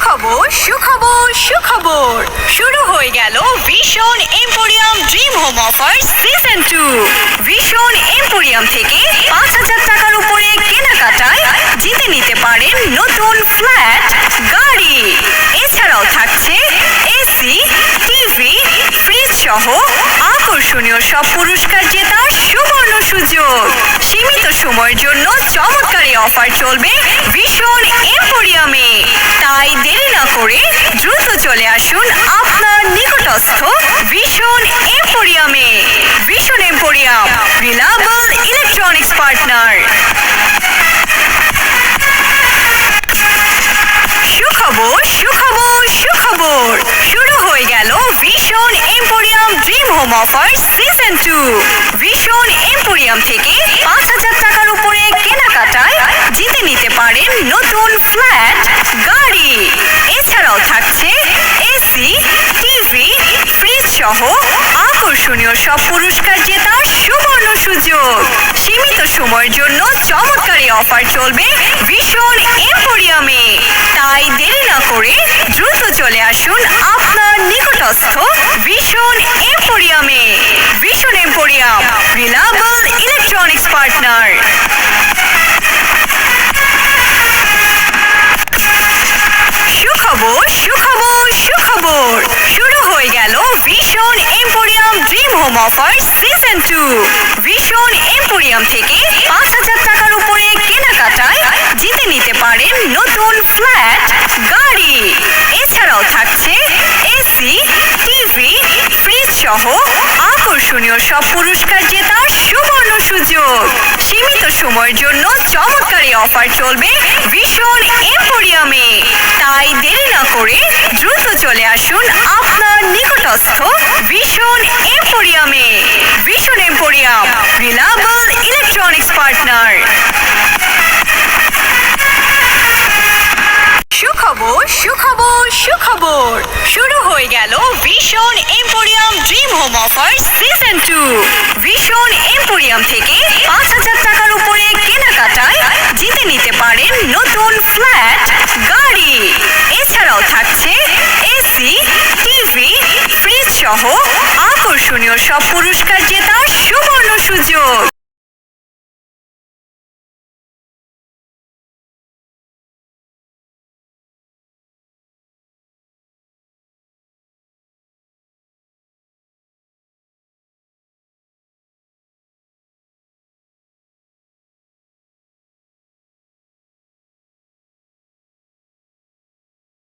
সুখবর সুখবর সুখবর শুরু হয়ে গেল ভীষণ emporium dream home offer season 2। ভীষণ এম্পোরিয়াম থেকে ৫,০০০ টাকার উপরে কেনাকাটায় জিতে নিতে পারেন নতুন ফ্ল্যাট, গাড়ি। এছাড়াও থাকছে এসি, টিভি, ফ্রিজ সহ আকর্ষণীয় সব পুরস্কার জেতার সুবর্ণ সুযোগ। সীমিত সময়ের জন্য চমৎকার এই অফার চলবে ভীষণ এম্পোরিয়ামে। তাই দেরি না করে দ্রুত চলে আসুন আপনার নিকটস্থ ভীষণ এম্পোরিয়ামে। ভীষণ এম্পোরিয়াম, রিলায়েবল ইলেকট্রনিক্স পার্টনার। সুখবর সুখবর সুখবর শুরু হয়ে গেল ভীষণ emporium dream home offer season 2। ভীষণ এম্পোরিয়াম থেকে ৫,০০০ টাকার উপরে কেনাকাটায় জিতে নিতে পারেন নতুন ফ্ল্যাট, গাড়ি। এছাড়াও থাকছে এসি, টিভি, ফ্রিজ সহ আকর্ষণীয় সব পুরস্কার জেতার সুবর্ণ সুযোগ। সীমিত সময়ের জন্য চমৎকার এই অফার চলবে ভীষণ এম্পোরিয়ামে। তাই দেরি না করে দ্রুত চলে আসুন আপনার নিকটস্থ ভীষণ এম্পোরিয়ামে। ভীষণ এম্পোরিয়াম, রিলায়েবল ইলেকট্রনিক্স পার্টনার। সুখবর সুখবর সুখবর শুরু হয়ে গেল ভীষণ emporium dream home offer season 2। ভীষণ এম্পোরিয়াম থেকে ৫,০০০ টাকার উপরে কেনাকাটায় জিতে নিতে পারেন নতুন ফ্ল্যাট, গাড়ি। এছাড়াও থাকছে এসি, টিভি, ফ্রিজ সহ আকর্ষণীয় সব পুরস্কার জেতার সুবর্ণ সুযোগ। সীমিত সময়ের জন্য চমৎকার এই অফার চলবে ভীষণ এম্পোরিয়ামে। তাই দেরি না করে দ্রুত চলে আসুন আপনার নিকটস্থ ভীষণ এম্পোরিয়ামে। ভীষণ এম্পোরিয়াম, রিলায়েবল ইলেকট্রনিক্স পার্টনার। সুখবর সুখবর সুখবর শুরু হয়ে গেল ভীষণ emporium dream home offer season 2। ভীষণ এম্পোরিয়াম থেকে ৫,০০০ টাকার উপরে কেনাকাটায় জিতে নিতে পারেন নতুন ফ্ল্যাট, গাড়ি। এছাড়াও থাকছে এসি, টিভি, ফ্রিজ সহ আকর্ষণীয় সব পুরস্কার